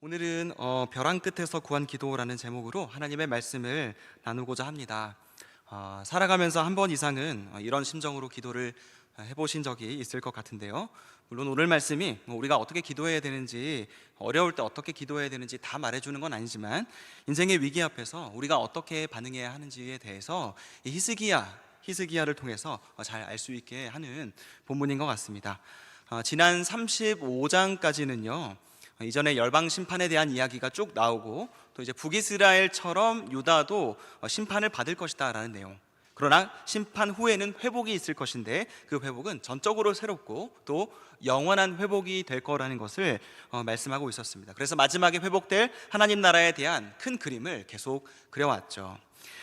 오늘은 벼랑 끝에서 구한 기도라는 제목으로 하나님의 말씀을 나누고자 합니다. 살아가면서 한 번 이상은 이런 심정으로 기도를 해보신 적이 있을 것 같은데요. 물론 오늘 말씀이 우리가 어떻게 기도해야 되는지, 어려울 때 어떻게 기도해야 되는지 다 말해주는 건 아니지만, 인생의 위기 앞에서 우리가 어떻게 반응해야 하는지에 대해서 이 히스기야를 통해서 잘 알 수 있게 하는 본문인 것 같습니다. 지난 35장까지는요 이전에 열방 심판에 대한 이야기가 쭉 나오고, 또 이제 북이스라엘처럼 유다도 심판을 받을 것이다 라는 내용. 그러나 심판 후에는 회복이 있을 것인데, 그 회복은 전적으로 새롭고 또 영원한 회복이 될 거라는 것을 말씀하고 있었습니다. 그래서 마지막에 회복될 하나님 나라에 대한 큰 그림을 계속 그려왔죠.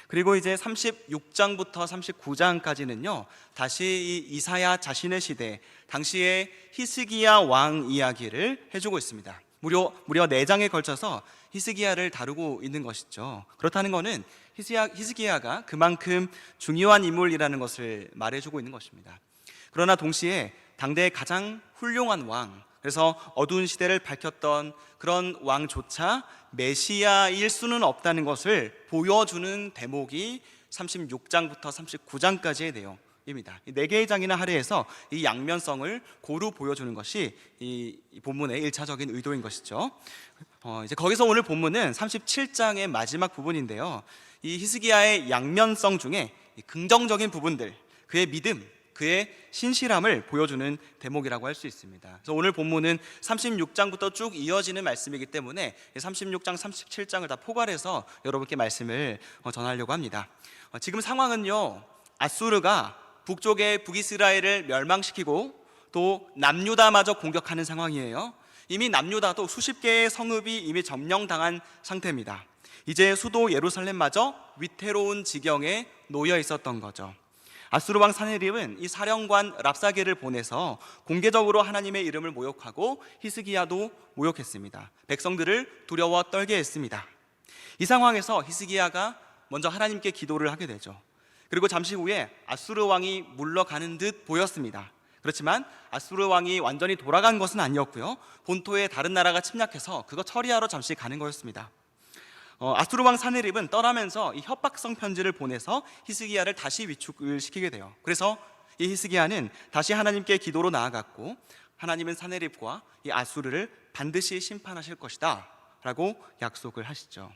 그리고 이제 36장부터 39장까지는요 다시 이 이사야 자신의 시대, 당시의 히스기야 왕 이야기를 해주고 있습니다. 무려 4장에 걸쳐서 히스기야를 다루고 있는 것이죠. 그렇다는 것은 히스기야가 그만큼 중요한 인물이라는 것을 말해주고 있는 것입니다. 그러나 동시에 당대의 가장 훌륭한 왕, 그래서 어두운 시대를 밝혔던 그런 왕조차 메시아일 수는 없다는 것을 보여주는 대목이 36장부터 39장까지의 내용입니다. 이 4개의 장이나 할애해서 이 양면성을 고루 보여주는 것이 이 본문의 1차적인 의도인 것이죠. 이제 거기서 오늘 본문은 37장의 마지막 부분인데요, 이 히스기야의 양면성 중에 긍정적인 부분들, 그의 믿음, 그의 신실함을 보여주는 대목이라고 할 수 있습니다. 그래서 오늘 본문은 36장부터 쭉 이어지는 말씀이기 때문에 36장, 37장을 다 포괄해서 여러분께 말씀을 전하려고 합니다. 지금 상황은요, 아수르가 북쪽의 북이스라엘을 멸망시키고 또 남유다마저 공격하는 상황이에요. 이미 남유다도 수십 개의 성읍이 이미 점령당한 상태입니다. 이제 수도 예루살렘마저 위태로운 지경에 놓여 있었던 거죠. 아수르 왕 사네립은 이 사령관 랍사게를 보내서 공개적으로 하나님의 이름을 모욕하고 히스기야도 모욕했습니다. 백성들을 두려워 떨게 했습니다. 이 상황에서 히스기야가 먼저 하나님께 기도를 하게 되죠. 그리고 잠시 후에 아수르 왕이 물러가는 듯 보였습니다. 그렇지만 아수르 왕이 완전히 돌아간 것은 아니었고요, 본토에 다른 나라가 침략해서 그거 처리하러 잠시 가는 거였습니다. 아수르 왕 사네립은 떠나면서 이 협박성 편지를 보내서 히스기야를 다시 위축을 시키게 돼요. 그래서 이 히스기야는 다시 하나님께 기도로 나아갔고, 하나님은 사네립과 이 아수르를 반드시 심판하실 것이다 라고 약속을 하시죠.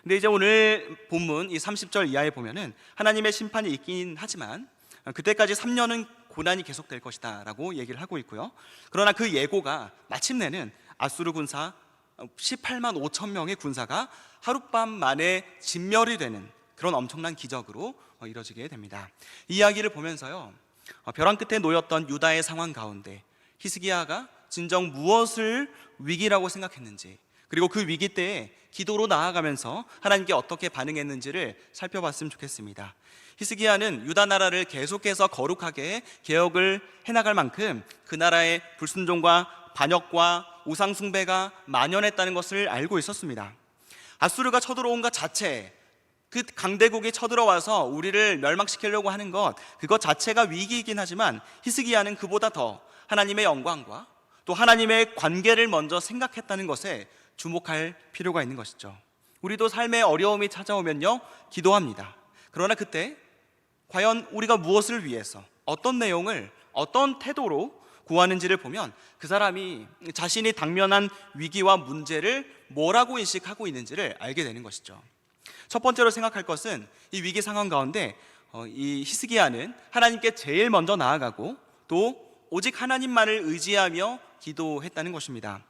근데 이제 오늘 본문 이 30절 이하에 보면은 하나님의 심판이 있긴 하지만 그때까지 3년은 고난이 계속될 것이다 라고 얘기를 하고 있고요, 그러나 그 예고가 마침내는 아수르 군사 18만 5천 명의 군사가 하룻밤 만에 진멸이 되는 그런 엄청난 기적으로 이뤄지게 됩니다. 이 이야기를 보면서요, 벼랑 끝에 놓였던 유다의 상황 가운데 히스기야가 진정 무엇을 위기라고 생각했는지, 그리고 그 위기 때에 기도로 나아가면서 하나님께 어떻게 반응했는지를 살펴봤으면 좋겠습니다. 히스기야는 유다 나라를 계속해서 거룩하게 개혁을 해나갈 만큼 그 나라의 불순종과 반역과 우상 숭배가 만연했다는 것을 알고 있었습니다. 아수르가 쳐들어온 것 자체, 그 강대국이 쳐들어와서 우리를 멸망시키려고 하는 것, 그것 자체가 위기이긴 하지만 히스기야는 그보다 더 하나님의 영광과 또 하나님의 관계를 먼저 생각했다는 것에 주목할 필요가 있는 것이죠. 우리도 삶의 어려움이 찾아오면요 기도합니다. 그러나 그때 과연 우리가 무엇을 위해서, 어떤 내용을, 어떤 태도로 구하는지를 보면 그 사람이 자신이 당면한 위기와 문제를 뭐라고 인식하고 있는지를 알게 되는 것이죠. 첫 번째로 생각할 것은 이 위기 상황 가운데 이 히스기야는 하나님께 제일 먼저 나아가고 또 오직 하나님만을 의지하며 기도했다는 것입니다.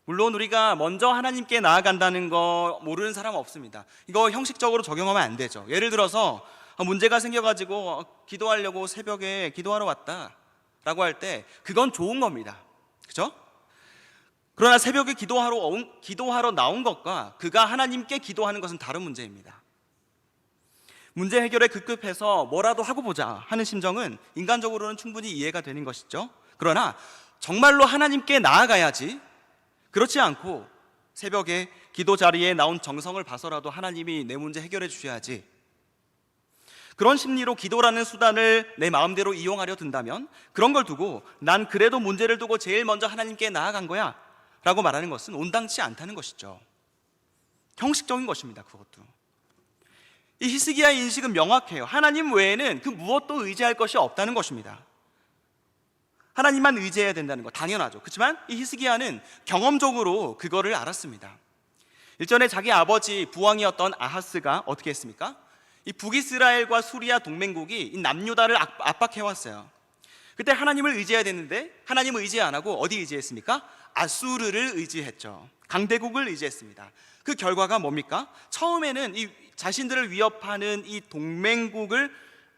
물론 우리가 먼저 하나님께 나아간다는 거 모르는 사람 없습니다. 이거 형식적으로 적용하면 안 되죠. 예를 들어서 문제가 생겨가지고 기도하려고 새벽에 기도하러 왔다 라고 할 때 그건 좋은 겁니다. 그죠? 그러나 새벽에 기도하러 나온 것과 그가 하나님께 기도하는 것은 다른 문제입니다. 문제 해결에 급급해서 뭐라도 하고 보자 하는 심정은 인간적으로는 충분히 이해가 되는 것이죠. 그러나 정말로 하나님께 나아가야지, 그렇지 않고 새벽에 기도 자리에 나온 정성을 봐서라도 하나님이 내 문제 해결해 주셔야지, 그런 심리로 기도라는 수단을 내 마음대로 이용하려 든다면, 그런 걸 두고 난 그래도 문제를 두고 제일 먼저 하나님께 나아간 거야 라고 말하는 것은 온당치 않다는 것이죠. 형식적인 것입니다. 그것도. 이 히스기야의 인식은 명확해요. 하나님 외에는 그 무엇도 의지할 것이 없다는 것입니다. 하나님만 의지해야 된다는 것 당연하죠. 그렇지만 이 히스기야는 경험적으로 그거를 알았습니다. 일전에 자기 아버지 부왕이었던 아하스가 어떻게 했습니까? 이 북이스라엘과 수리아 동맹국이 이 남유다를 압박해왔어요. 그때 하나님을 의지해야 되는데 하나님을 의지 안 하고 어디 의지했습니까? 아수르를 의지했죠. 강대국을 의지했습니다. 그 결과가 뭡니까? 처음에는 이 자신들을 위협하는 이 동맹국을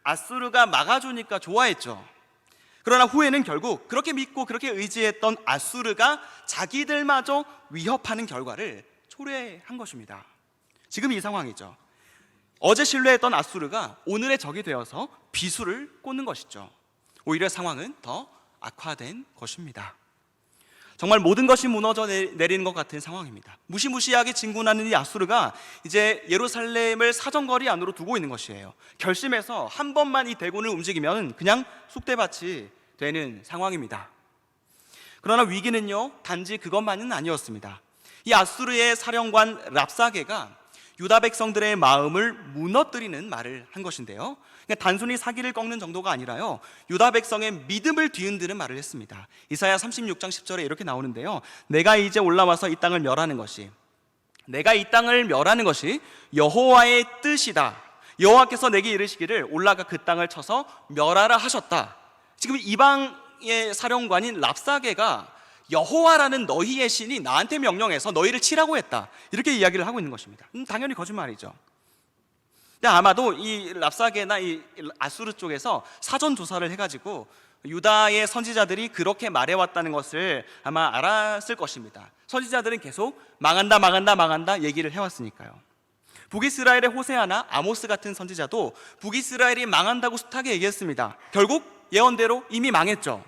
아수르가 막아주니까 좋아했죠. 그러나 후에는 결국 그렇게 믿고 그렇게 의지했던 아수르가 자기들마저 위협하는 결과를 초래한 것입니다. 지금 이 상황이죠. 어제 신뢰했던 아수르가 오늘의 적이 되어서 비수를 꽂는 것이죠. 오히려 상황은 더 악화된 것입니다. 정말 모든 것이 무너져 내리는 것 같은 상황입니다. 무시무시하게 진군하는 이 아수르가 이제 예루살렘을 사정거리 안으로 두고 있는 것이에요. 결심해서 한 번만 이 대군을 움직이면 그냥 쑥대밭이 되는 상황입니다. 그러나 위기는요, 단지 그것만은 아니었습니다. 이 아수르의 사령관 랍사게가 유다 백성들의 마음을 무너뜨리는 말을 한 것인데요, 그러니까 단순히 사기를 꺾는 정도가 아니라요, 유다 백성의 믿음을 뒤흔드는 말을 했습니다. 이사야 36장 10절에 이렇게 나오는데요, 내가 이제 올라와서 이 땅을 멸하는 것이 여호와의 뜻이다. 여호와께서 내게 이르시기를 올라가 그 땅을 쳐서 멸하라 하셨다. 지금 이방의 사령관인 랍사게가 여호와라는 너희의 신이 나한테 명령해서 너희를 치라고 했다, 이렇게 이야기를 하고 있는 것입니다. 당연히 거짓말이죠. 근데 아마도 이 랍사게나 이 아수르 쪽에서 사전 조사를 해가지고 유다의 선지자들이 그렇게 말해왔다는 것을 아마 알았을 것입니다. 선지자들은 계속 망한다 얘기를 해왔으니까요. 북이스라엘의 호세아나 아모스 같은 선지자도 북이스라엘이 망한다고 숱하게 얘기했습니다. 결국 예언대로 이미 망했죠.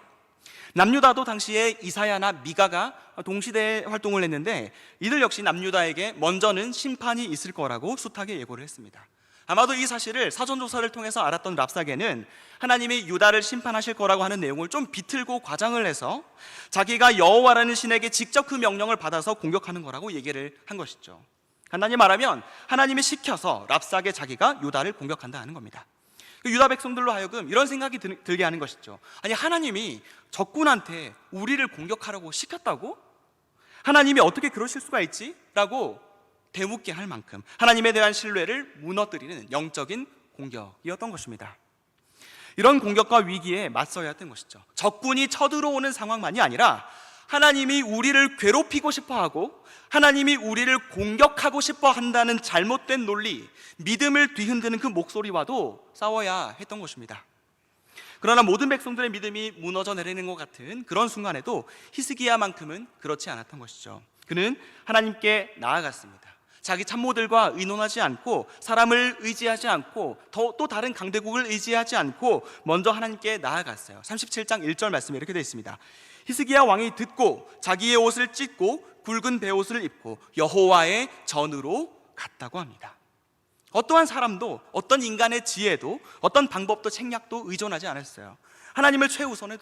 남유다도 당시에 이사야나 미가가 동시대에 활동을 했는데 이들 역시 남유다에게 먼저는 심판이 있을 거라고 숱하게 예고를 했습니다. 아마도 이 사실을 사전조사를 통해서 알았던 랍사게는 하나님이 유다를 심판하실 거라고 하는 내용을 좀 비틀고 과장을 해서 자기가 여호와라는 신에게 직접 그 명령을 받아서 공격하는 거라고 얘기를 한 것이죠. 간단히 말하면 하나님이 시켜서 랍사게 자기가 유다를 공격한다는 겁니다. 유다 백성들로 하여금 이런 생각이 들게 하는 것이죠. 아니, 하나님이 적군한테 우리를 공격하라고 시켰다고? 하나님이 어떻게 그러실 수가 있지? 라고 되묻게 할 만큼 하나님에 대한 신뢰를 무너뜨리는 영적인 공격이었던 것입니다. 이런 공격과 위기에 맞서야 했던 것이죠. 적군이 쳐들어오는 상황만이 아니라 하나님이 우리를 괴롭히고 싶어하고 하나님이 우리를 공격하고 싶어 한다는 잘못된 논리, 믿음을 뒤흔드는 그 목소리와도 싸워야 했던 것입니다. 그러나 모든 백성들의 믿음이 무너져 내리는 것 같은 그런 순간에도 히스기야만큼은 그렇지 않았던 것이죠. 그는 하나님께 나아갔습니다. 자기 참모들과 의논하지 않고 사람을 의지하지 않고 또 다른 강대국을 의지하지 않고 먼저 하나님께 나아갔어요. 37장 1절 말씀에 이렇게 되어 있습니다. 히스기야 왕이 듣고 자기의 옷을 찢고 굵은 베옷을 입고 여호와의 전으로 갔다고 합니다. 어떠한 사람도 어떤 인간의 지혜도 어떤 방법도 책략도 의존하지 않았어요. 하나님을 최우선에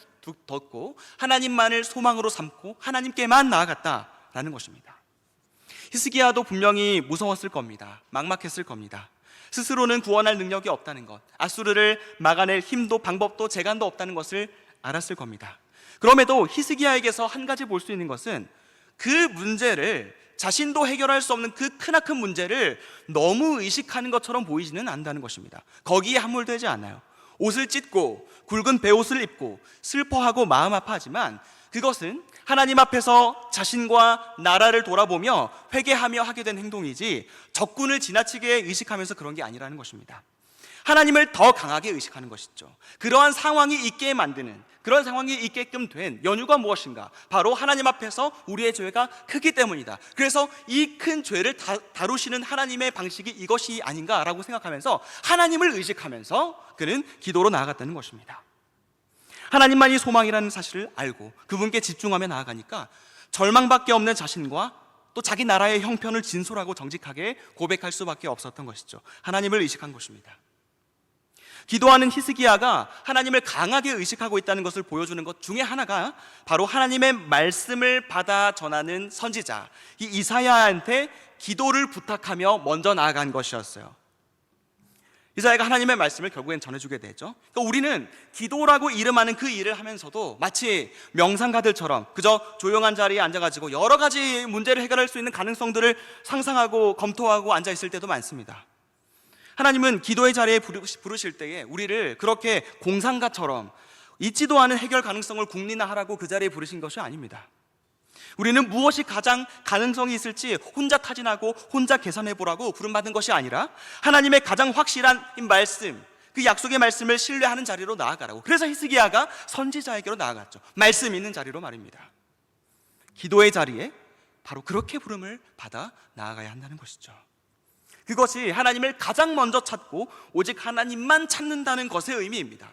뒀고 하나님만을 소망으로 삼고 하나님께만 나아갔다라는 것입니다. 히스기야도 분명히 무서웠을 겁니다. 막막했을 겁니다. 스스로는 구원할 능력이 없다는 것, 아수르를 막아낼 힘도 방법도 재간도 없다는 것을 알았을 겁니다. 그럼에도 히스기야에게서 한 가지 볼 수 있는 것은 그 문제를, 자신도 해결할 수 없는 그 크나큰 문제를 너무 의식하는 것처럼 보이지는 않는다는 것입니다. 거기에 함몰되지 않아요. 옷을 찢고 굵은 베옷을 입고 슬퍼하고 마음 아파하지만 그것은 하나님 앞에서 자신과 나라를 돌아보며 회개하며 하게 된 행동이지 적군을 지나치게 의식하면서 그런 게 아니라는 것입니다. 하나님을 더 강하게 의식하는 것이죠. 그러한 상황이 있게 만드는, 그런 상황이 있게끔 된 연유가 무엇인가? 바로 하나님 앞에서 우리의 죄가 크기 때문이다. 그래서 이 큰 죄를 다루시는 하나님의 방식이 이것이 아닌가라고 생각하면서 하나님을 의식하면서 그는 기도로 나아갔다는 것입니다. 하나님만이 소망이라는 사실을 알고 그분께 집중하며 나아가니까 절망밖에 없는 자신과 또 자기 나라의 형편을 진솔하고 정직하게 고백할 수밖에 없었던 것이죠. 하나님을 의식한 것입니다. 기도하는 히스기야가 하나님을 강하게 의식하고 있다는 것을 보여주는 것 중에 하나가 바로 하나님의 말씀을 받아 전하는 선지자 이 이사야한테 기도를 부탁하며 먼저 나아간 것이었어요. 이사야가 하나님의 말씀을 결국엔 전해주게 되죠. 그러니까 우리는 기도라고 이름하는 그 일을 하면서도 마치 명상가들처럼 그저 조용한 자리에 앉아가지고 여러 가지 문제를 해결할 수 있는 가능성들을 상상하고 검토하고 앉아있을 때도 많습니다. 하나님은 기도의 자리에 부르실 때에 우리를 그렇게 공상가처럼 있지도 않은 해결 가능성을 궁리나하라고 그 자리에 부르신 것이 아닙니다. 우리는 무엇이 가장 가능성이 있을지 혼자 타진하고 혼자 계산해보라고 부름받은 것이 아니라 하나님의 가장 확실한 말씀, 그 약속의 말씀을 신뢰하는 자리로 나아가라고. 그래서 히스기야가 선지자에게로 나아갔죠. 말씀 있는 자리로 말입니다. 기도의 자리에 바로 그렇게 부름을 받아 나아가야 한다는 것이죠. 그것이 하나님을 가장 먼저 찾고 오직 하나님만 찾는다는 것의 의미입니다.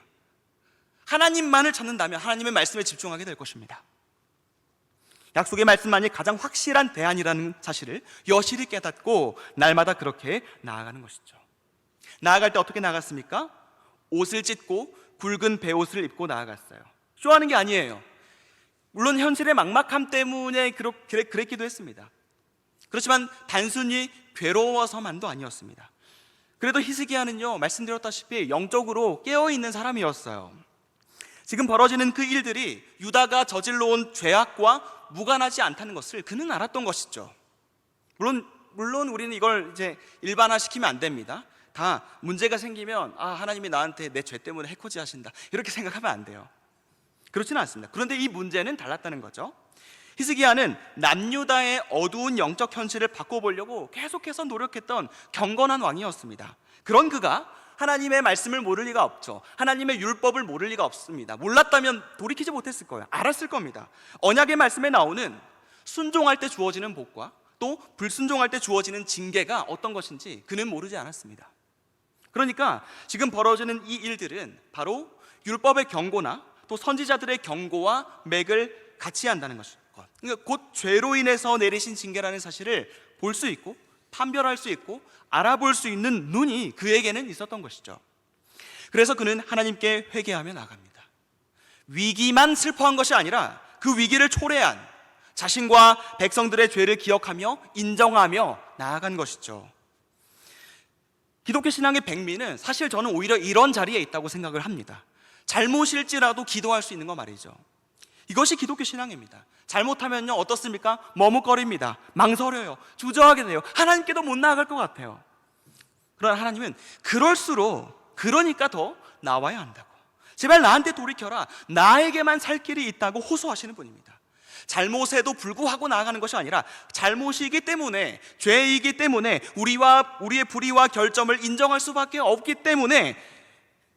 하나님만을 찾는다면 하나님의 말씀에 집중하게 될 것입니다. 약속의 말씀만이 가장 확실한 대안이라는 사실을 여실히 깨닫고 날마다 그렇게 나아가는 것이죠. 나아갈 때 어떻게 나아갔습니까? 옷을 찢고 굵은 베옷을 입고 나아갔어요. 쇼하는 게 아니에요. 물론 현실의 막막함 때문에 그랬기도 했습니다. 그렇지만 단순히 괴로워서만도 아니었습니다. 그래도 히스기야는요, 말씀드렸다시피 영적으로 깨어있는 사람이었어요. 지금 벌어지는 그 일들이 유다가 저질러온 죄악과 무관하지 않다는 것을 그는 알았던 것이죠. 물론 우리는 이걸 이제 일반화시키면 안 됩니다. 다 문제가 생기면 하나님이 나한테 내 죄 때문에 해코지 하신다 이렇게 생각하면 안 돼요. 그렇지는 않습니다. 그런데 이 문제는 달랐다는 거죠. 히스기야는 남유다의 어두운 영적 현실을 바꿔보려고 계속해서 노력했던 경건한 왕이었습니다. 그런 그가 하나님의 말씀을 모를 리가 없죠. 하나님의 율법을 모를 리가 없습니다. 몰랐다면 돌이키지 못했을 거예요. 알았을 겁니다. 언약의 말씀에 나오는 순종할 때 주어지는 복과 또 불순종할 때 주어지는 징계가 어떤 것인지 그는 모르지 않았습니다. 그러니까 지금 벌어지는 이 일들은 바로 율법의 경고나 또 선지자들의 경고와 맥을 같이 한다는 것입니다. 그러니까 곧 죄로 인해서 내리신 징계라는 사실을 볼 수 있고 판별할 수 있고 알아볼 수 있는 눈이 그에게는 있었던 것이죠. 그래서 그는 하나님께 회개하며 나갑니다. 위기만 슬퍼한 것이 아니라 그 위기를 초래한 자신과 백성들의 죄를 기억하며 인정하며 나아간 것이죠. 기독교 신앙의 백미는 사실 저는 오히려 이런 자리에 있다고 생각을 합니다. 잘못일지라도 기도할 수 있는 거 말이죠. 이것이 기독교 신앙입니다. 잘못하면요 어떻습니까? 머뭇거립니다. 망설여요. 주저하게 돼요. 하나님께도 못 나아갈 것 같아요. 그러나 하나님은 그러니까 더 나와야 한다고, 제발 나한테 돌이켜라, 나에게만 살 길이 있다고 호소하시는 분입니다. 잘못에도 불구하고 나아가는 것이 아니라 잘못이기 때문에, 죄이기 때문에 우리의 불의와 결점을 인정할 수밖에 없기 때문에,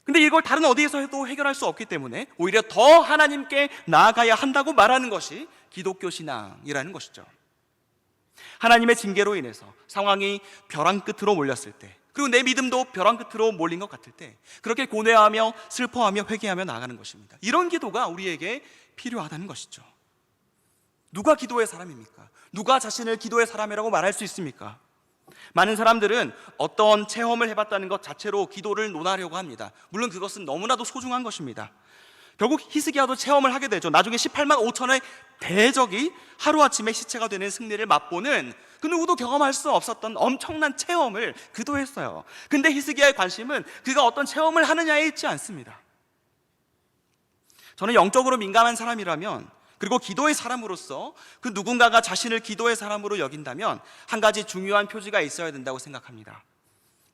근데 이걸 다른 어디에서 해도 해결할 수 없기 때문에 오히려 더 하나님께 나아가야 한다고 말하는 것이 기독교 신앙이라는 것이죠. 하나님의 징계로 인해서 상황이 벼랑 끝으로 몰렸을 때, 그리고 내 믿음도 벼랑 끝으로 몰린 것 같을 때 그렇게 고뇌하며 슬퍼하며 회개하며 나아가는 것입니다. 이런 기도가 우리에게 필요하다는 것이죠. 누가 기도의 사람입니까? 누가 자신을 기도의 사람이라고 말할 수 있습니까? 많은 사람들은 어떤 체험을 해봤다는 것 자체로 기도를 논하려고 합니다. 물론 그것은 너무나도 소중한 것입니다. 결국 히스기야도 체험을 하게 되죠. 나중에 18만 5천의 대적이 하루아침에 시체가 되는 승리를 맛보는, 그 누구도 경험할 수 없었던 엄청난 체험을 그도 했어요. 근데 히스기야의 관심은 그가 어떤 체험을 하느냐에 있지 않습니다. 저는 영적으로 민감한 사람이라면, 그리고 기도의 사람으로서 그 누군가가 자신을 기도의 사람으로 여긴다면 한 가지 중요한 표지가 있어야 된다고 생각합니다.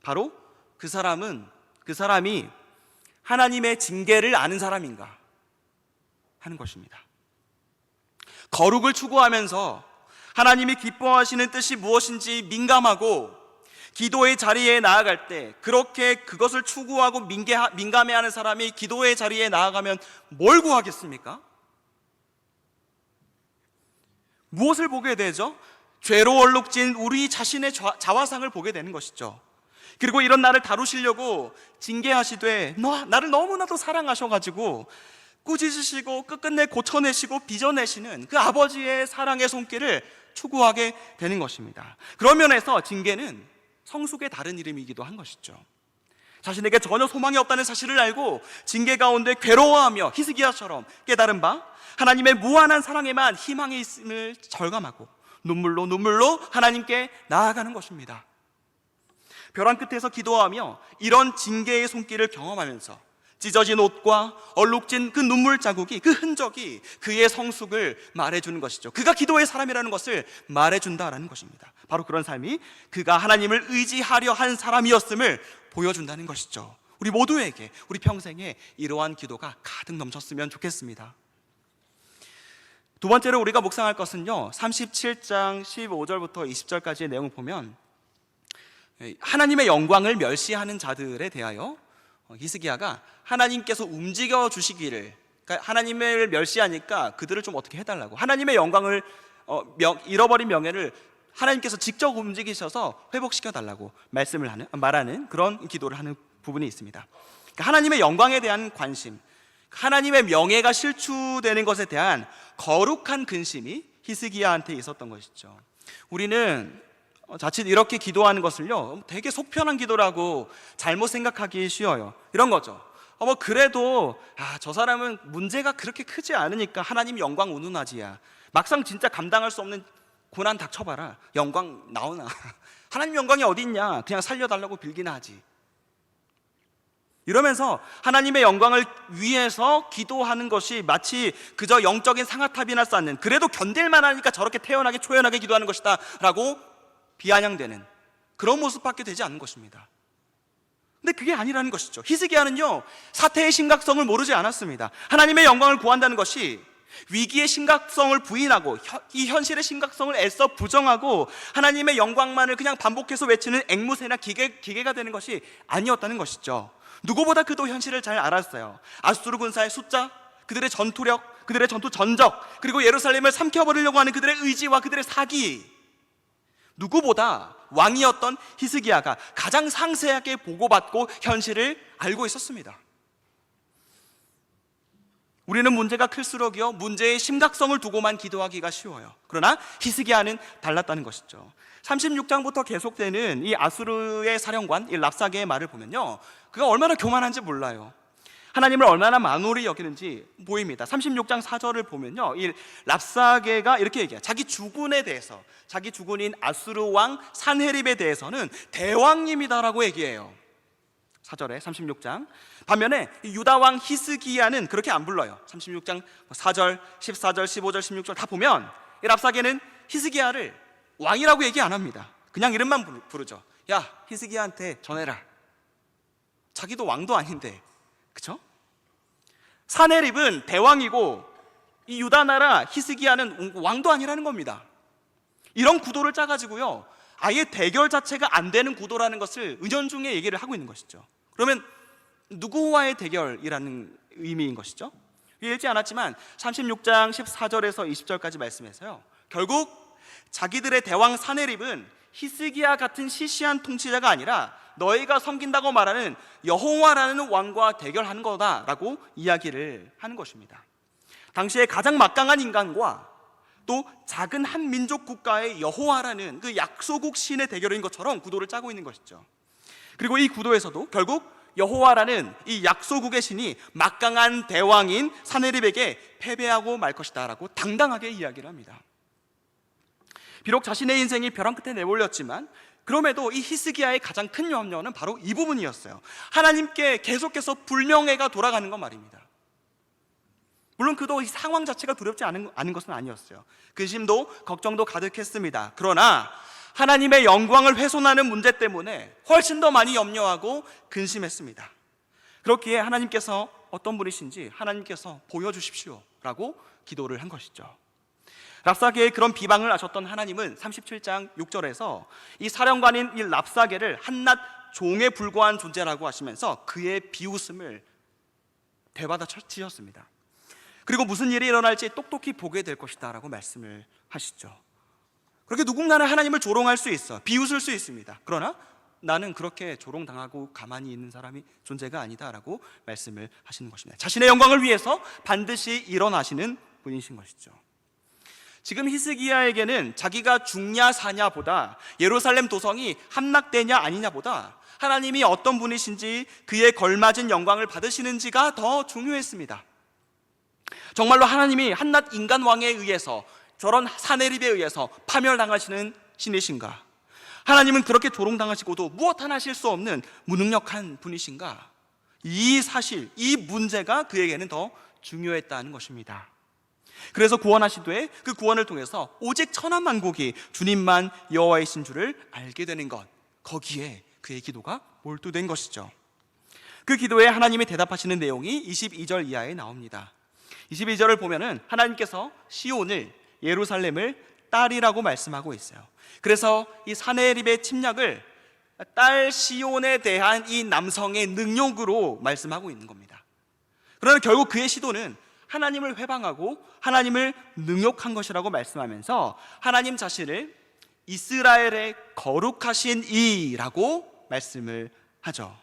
바로 그 사람이 하나님의 징계를 아는 사람인가 하는 것입니다. 거룩을 추구하면서 하나님이 기뻐하시는 뜻이 무엇인지 민감하고 기도의 자리에 나아갈 때 그렇게 그것을 추구하고 민감해하는 사람이 기도의 자리에 나아가면 뭘 구하겠습니까? 무엇을 보게 되죠? 죄로 얼룩진 우리 자신의 자화상을 보게 되는 것이죠. 그리고 이런 나를 다루시려고 징계하시되 나를 너무나도 사랑하셔가지고 꾸짖으시고 끝끝내 고쳐내시고 빚어내시는 그 아버지의 사랑의 손길을 추구하게 되는 것입니다. 그런 면에서 징계는 성숙의 다른 이름이기도 한 것이죠. 자신에게 전혀 소망이 없다는 사실을 알고 징계 가운데 괴로워하며 히스기야처럼 깨달은 바 하나님의 무한한 사랑에만 희망이 있음을 절감하고 눈물로 하나님께 나아가는 것입니다. 벼랑 끝에서 기도하며 이런 징계의 손길을 경험하면서 찢어진 옷과 얼룩진 그 눈물 자국이, 그 흔적이 그의 성숙을 말해주는 것이죠. 그가 기도의 사람이라는 것을 말해준다라는 것입니다. 바로 그런 삶이 그가 하나님을 의지하려 한 사람이었음을 보여준다는 것이죠. 우리 모두에게 우리 평생에 이러한 기도가 가득 넘쳤으면 좋겠습니다. 두 번째로 우리가 묵상할 것은요, 37장 15절부터 20절까지의 내용을 보면 하나님의 영광을 멸시하는 자들에 대하여 히스기야가 하나님께서 움직여 주시기를, 그러니까 하나님을 멸시하니까 그들을 좀 어떻게 해달라고, 하나님의 영광을 잃어버린 명예를 하나님께서 직접 움직이셔서 회복시켜 달라고 말하는 그런 기도를 하는 부분이 있습니다. 그러니까 하나님의 영광에 대한 관심, 하나님의 명예가 실추되는 것에 대한 거룩한 근심이 히스기야한테 있었던 것이죠. 우리는 자칫 이렇게 기도하는 것을요, 되게 속편한 기도라고 잘못 생각하기 쉬워요. 이런 거죠. 그래도 저 사람은 문제가 그렇게 크지 않으니까 하나님 영광 운운하지야. 막상 진짜 감당할 수 없는 고난 닥쳐봐라. 영광 나오나? 하나님 영광이 어디 있냐? 그냥 살려달라고 빌기나 하지. 이러면서 하나님의 영광을 위해서 기도하는 것이 마치 그저 영적인 상아탑이나 쌓는, 그래도 견딜만 하니까 저렇게 태연하게 초연하게 기도하는 것이다 라고 비아냥되는 그런 모습밖에 되지 않는 것입니다. 근데 그게 아니라는 것이죠. 히스기야는요, 사태의 심각성을 모르지 않았습니다. 하나님의 영광을 구한다는 것이 위기의 심각성을 부인하고 이 현실의 심각성을 애써 부정하고 하나님의 영광만을 그냥 반복해서 외치는 앵무새나 기계가 되는 것이 아니었다는 것이죠. 누구보다 그도 현실을 잘 알았어요. 아수르 군사의 숫자, 그들의 전투력, 그들의 전투 전적, 그리고 예루살렘을 삼켜버리려고 하는 그들의 의지와 그들의 사기, 누구보다 왕이었던 히스기야가 가장 상세하게 보고받고 현실을 알고 있었습니다. 우리는 문제가 클수록요, 문제의 심각성을 두고만 기도하기가 쉬워요. 그러나 히스기야는 달랐다는 것이죠. 36장부터 계속되는 이 아수르의 사령관 이 랍사게의 말을 보면요, 그가 얼마나 교만한지 몰라요. 하나님을 얼마나 만홀히 여기는지 보입니다. 36장 4절을 보면요, 이 랍사게가 이렇게 얘기해요. 자기 주군에 대해서, 자기 주군인 아수르 왕 산헤립에 대해서는 대왕님이다라고 얘기해요. 4절에 36장. 반면에 유다 왕 히스기야는 그렇게 안 불러요. 36장 4절, 14절, 15절, 16절 다 보면 이 랍사게는 히스기야를 왕이라고 얘기 안 합니다. 그냥 이름만 부르죠. 야, 히스기야한테 전해라. 자기도 왕도 아닌데, 그쵸? 산헤립은 대왕이고 이 유다 나라 히스기야는 왕도 아니라는 겁니다. 이런 구도를 짜가지고요, 아예 대결 자체가 안 되는 구도라는 것을 은연중에 얘기를 하고 있는 것이죠. 그러면 누구와의 대결이라는 의미인 것이죠. 읽지 않았지만 36장 14절에서 20절까지 말씀해서요, 결국 자기들의 대왕 산헤립은 히스기야 같은 시시한 통치자가 아니라 너희가 섬긴다고 말하는 여호와라는 왕과 대결하는 거다라고 이야기를 하는 것입니다. 당시에 가장 막강한 인간과 또 작은 한 민족 국가의 여호와라는 그 약소국 신의 대결인 것처럼 구도를 짜고 있는 것이죠. 그리고 이 구도에서도 결국 여호와라는 이 약소국의 신이 막강한 대왕인 산헤립에게 패배하고 말 것이다 라고 당당하게 이야기를 합니다. 비록 자신의 인생이 벼랑 끝에 내몰렸지만 그럼에도 이 히스기야의 가장 큰 염려는 바로 이 부분이었어요. 하나님께 계속해서 불명예가 돌아가는 것 말입니다. 물론 그도 이 상황 자체가 두렵지 않은 것은 아니었어요. 근심도 걱정도 가득했습니다. 그러나 하나님의 영광을 훼손하는 문제 때문에 훨씬 더 많이 염려하고 근심했습니다. 그렇기에 하나님께서 어떤 분이신지 하나님께서 보여주십시오 라고 기도를 한 것이죠. 랍사게의 그런 비방을 아셨던 하나님은 37장 6절에서 이 사령관인 이 랍사게를 한낱 종에 불과한 존재라고 하시면서 그의 비웃음을 되받아치셨습니다. 그리고 무슨 일이 일어날지 똑똑히 보게 될 것이다 라고 말씀을 하시죠. 그렇게 누군가는 하나님을 조롱할 수 있어, 비웃을 수 있습니다. 그러나 나는 그렇게 조롱당하고 가만히 있는 사람이 존재가 아니다 라고 말씀을 하시는 것입니다. 자신의 영광을 위해서 반드시 일어나시는 분이신 것이죠. 지금 히스기야에게는 자기가 죽냐 사냐보다 예루살렘 도성이 함락되냐 아니냐보다 하나님이 어떤 분이신지, 그에 걸맞은 영광을 받으시는지가 더 중요했습니다. 정말로 하나님이 한낱 인간 왕에 의해서, 저런 사내립에 의해서 파멸당하시는 신이신가? 하나님은 그렇게 조롱당하시고도 무엇 하나 하실 수 없는 무능력한 분이신가? 이 사실, 이 문제가 그에게는 더 중요했다는 것입니다. 그래서 구원하시되 그 구원을 통해서 오직 천하만국이 주님만 여호와이신 줄을 알게 되는 것, 거기에 그의 기도가 몰두된 것이죠. 그 기도에 하나님이 대답하시는 내용이 22절 이하에 나옵니다. 22절을 보면은 하나님께서 시온을, 예루살렘을 딸이라고 말씀하고 있어요. 그래서 이 사내립의 침략을 딸 시온에 대한 이 남성의 능욕으로 말씀하고 있는 겁니다. 그러나 결국 그의 시도는 하나님을 회방하고 하나님을 능욕한 것이라고 말씀하면서 하나님 자신을 이스라엘의 거룩하신 이라고 말씀을 하죠.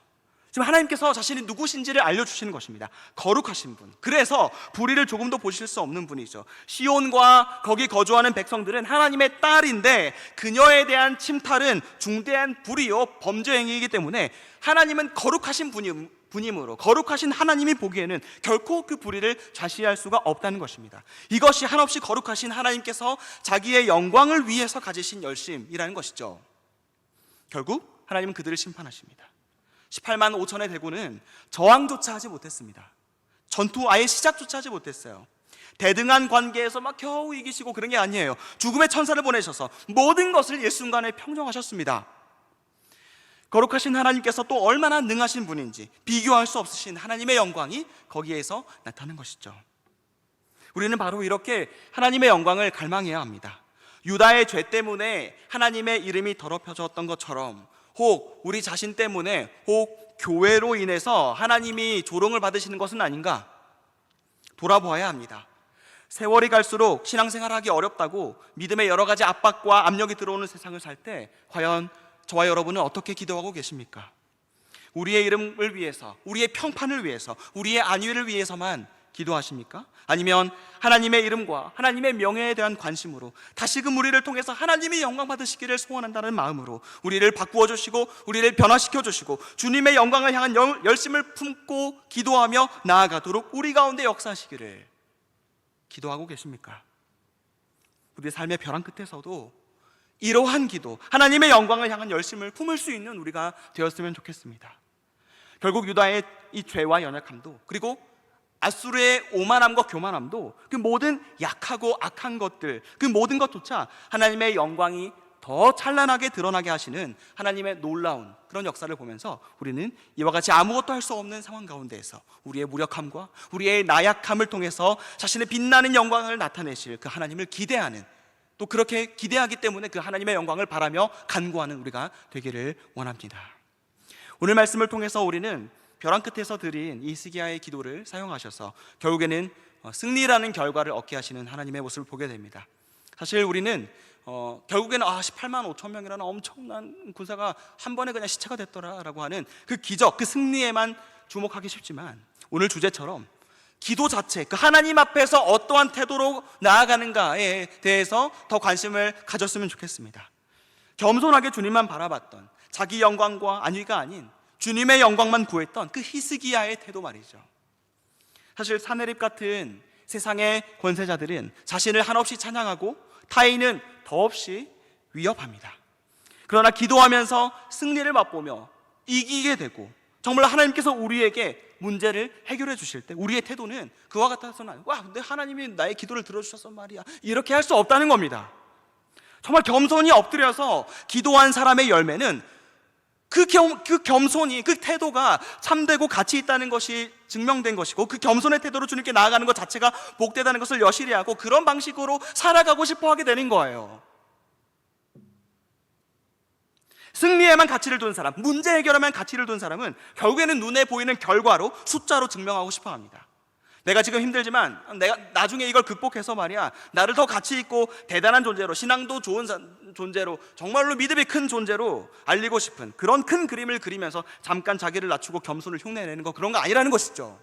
지금 하나님께서 자신이 누구신지를 알려주시는 것입니다. 거룩하신 분. 그래서 불의를 조금도 보실 수 없는 분이죠. 시온과 거기 거주하는 백성들은 하나님의 딸인데 그녀에 대한 침탈은 중대한 불의요 범죄 행위이기 때문에 하나님은 거룩하신 분이므로, 거룩하신 하나님이 보기에는 결코 그 불의를 좌시할 수가 없다는 것입니다. 이것이 한없이 거룩하신 하나님께서 자기의 영광을 위해서 가지신 열심이라는 것이죠. 결국 하나님은 그들을 심판하십니다. 18만 5천의 대군은 저항조차 하지 못했습니다. 전투 아예 시작조차 하지 못했어요. 대등한 관계에서 막 겨우 이기시고 그런 게 아니에요. 죽음의 천사를 보내셔서 모든 것을 일순간에 평정하셨습니다. 거룩하신 하나님께서 또 얼마나 능하신 분인지 비교할 수 없으신 하나님의 영광이 거기에서 나타나는 것이죠. 우리는 바로 이렇게 하나님의 영광을 갈망해야 합니다. 유다의 죄 때문에 하나님의 이름이 더럽혀졌던 것처럼, 혹 우리 자신 때문에, 혹 교회로 인해서 하나님이 조롱을 받으시는 것은 아닌가 돌아보아야 합니다. 세월이 갈수록 신앙생활하기 어렵다고 믿음의 여러 가지 압박과 압력이 들어오는 세상을 살 때 과연 저와 여러분은 어떻게 기도하고 계십니까? 우리의 이름을 위해서, 우리의 평판을 위해서, 우리의 안위를 위해서만 기도하십니까? 아니면 하나님의 이름과 하나님의 명예에 대한 관심으로 다시금 우리를 통해서 하나님이 영광 받으시기를 소원한다는 마음으로 우리를 바꾸어 주시고 우리를 변화시켜 주시고 주님의 영광을 향한 열심을 품고 기도하며 나아가도록 우리 가운데 역사하시기를 기도하고 계십니까? 우리의 삶의 벼랑 끝에서도 이러한 기도, 하나님의 영광을 향한 열심을 품을 수 있는 우리가 되었으면 좋겠습니다. 결국 유다의 이 죄와 연약함도, 그리고 아수르의 오만함과 교만함도, 그 모든 약하고 악한 것들, 그 모든 것조차 하나님의 영광이 더 찬란하게 드러나게 하시는 하나님의 놀라운 그런 역사를 보면서 우리는 이와 같이 아무것도 할 수 없는 상황 가운데에서 우리의 무력함과 우리의 나약함을 통해서 자신의 빛나는 영광을 나타내실 그 하나님을 기대하는, 또 그렇게 기대하기 때문에 그 하나님의 영광을 바라며 간구하는 우리가 되기를 원합니다. 오늘 말씀을 통해서 우리는 벼랑 끝에서 드린 이 히스기야의 기도를 사용하셔서 결국에는 승리라는 결과를 얻게 하시는 하나님의 모습을 보게 됩니다. 사실 우리는 결국에는 18만 5천 명이라는 엄청난 군사가 한 번에 그냥 시체가 됐더라라고 하는 그 기적, 그 승리에만 주목하기 쉽지만 오늘 주제처럼 기도 자체, 그 하나님 앞에서 어떠한 태도로 나아가는가에 대해서 더 관심을 가졌으면 좋겠습니다. 겸손하게 주님만 바라봤던, 자기 영광과 안위가 아닌 주님의 영광만 구했던 그 히스기야의 태도 말이죠. 사실 사내립 같은 세상의 권세자들은 자신을 한없이 찬양하고 타인은 더없이 위협합니다. 그러나 기도하면서 승리를 맛보며 이기게 되고, 정말 하나님께서 우리에게 문제를 해결해 주실 때 우리의 태도는 그와 같아서는 근데 하나님이 나의 기도를 들어주셔서 말이야, 이렇게 할 수 없다는 겁니다. 정말 겸손히 엎드려서 기도한 사람의 열매는 그 겸손이, 그 태도가 참되고 가치 있다는 것이 증명된 것이고, 그 겸손의 태도로 주님께 나아가는 것 자체가 복되다는 것을 여실히 하고 그런 방식으로 살아가고 싶어 하게 되는 거예요. 승리에만 가치를 둔 사람, 문제 해결에만 가치를 둔 사람은 결국에는 눈에 보이는 결과로, 숫자로 증명하고 싶어 합니다. 내가 지금 힘들지만 내가 나중에 이걸 극복해서 말이야, 나를 더 가치 있고 대단한 존재로, 신앙도 좋은 존재로, 정말로 믿음이 큰 존재로 알리고 싶은 그런 큰 그림을 그리면서 잠깐 자기를 낮추고 겸손을 흉내내는 거, 그런 거 아니라는 것이죠.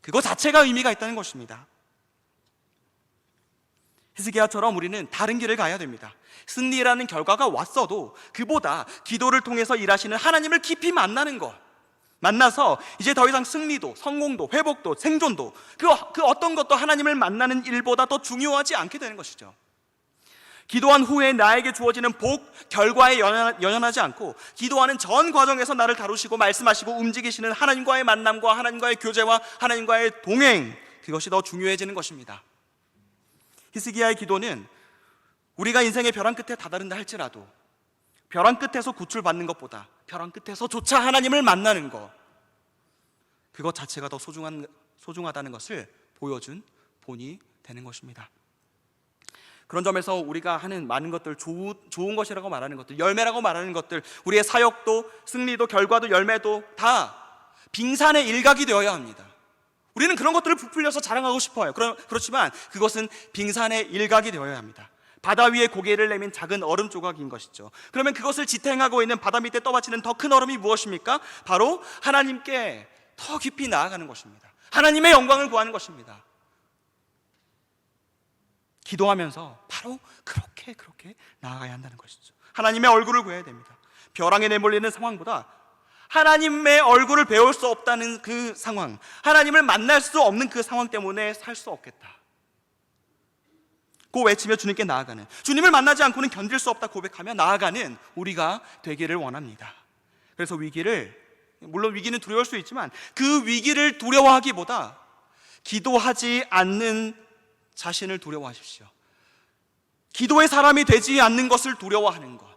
그거 자체가 의미가 있다는 것입니다. 히스기야처럼 우리는 다른 길을 가야 됩니다. 승리라는 결과가 왔어도 그보다 기도를 통해서 일하시는 하나님을 깊이 만나는 것, 만나서 이제 더 이상 승리도, 성공도, 회복도, 생존도 그 어떤 것도 하나님을 만나는 일보다 더 중요하지 않게 되는 것이죠. 기도한 후에 나에게 주어지는 복, 결과에 연연하지 않고 기도하는 전 과정에서 나를 다루시고 말씀하시고 움직이시는 하나님과의 만남과 하나님과의 교제와 하나님과의 동행, 그것이 더 중요해지는 것입니다. 히스기야의 기도는 우리가 인생의 벼랑 끝에 다다른다 할지라도 벼랑 끝에서 구출받는 것보다 벼랑 끝에서조차 하나님을 만나는 것, 그것 자체가 더 소중하다는 것을 보여준 본이 되는 것입니다. 그런 점에서 우리가 하는 많은 것들, 좋은 것이라고 말하는 것들, 열매라고 말하는 것들, 우리의 사역도, 승리도, 결과도, 열매도 다 빙산의 일각이 되어야 합니다. 우리는 그런 것들을 부풀려서 자랑하고 싶어요. 그렇지만 그것은 빙산의 일각이 되어야 합니다. 바다 위에 고개를 내민 작은 얼음 조각인 것이죠. 그러면 그것을 지탱하고 있는 바다 밑에 떠받치는 더 큰 얼음이 무엇입니까? 바로 하나님께 더 깊이 나아가는 것입니다. 하나님의 영광을 구하는 것입니다. 기도하면서 바로 그렇게 나아가야 한다는 것이죠. 하나님의 얼굴을 구해야 됩니다. 벼랑에 내몰리는 상황보다 하나님의 얼굴을 배울 수 없다는 그 상황, 하나님을 만날 수 없는 그 상황 때문에 살 수 없겠다 고 외치며 주님께 나아가는, 주님을 만나지 않고는 견딜 수 없다 고백하며 나아가는 우리가 되기를 원합니다. 그래서 물론 위기는 두려울 수 있지만 그 위기를 두려워하기보다 기도하지 않는 자신을 두려워하십시오. 기도의 사람이 되지 않는 것을 두려워하는 것,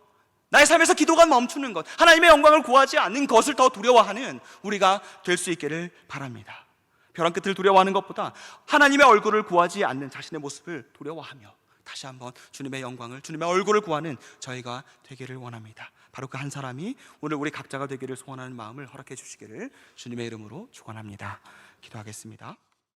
나의 삶에서 기도가 멈추는 것, 하나님의 영광을 구하지 않는 것을 더 두려워하는 우리가 될 수 있기를 바랍니다. 벼랑 끝을 두려워하는 것보다 하나님의 얼굴을 구하지 않는 자신의 모습을 두려워하며 다시 한번 주님의 영광을, 주님의 얼굴을 구하는 저희가 되기를 원합니다. 바로 그 한 사람이 오늘 우리 각자가 되기를 소원하는 마음을 허락해 주시기를 주님의 이름으로 축원합니다. 기도하겠습니다.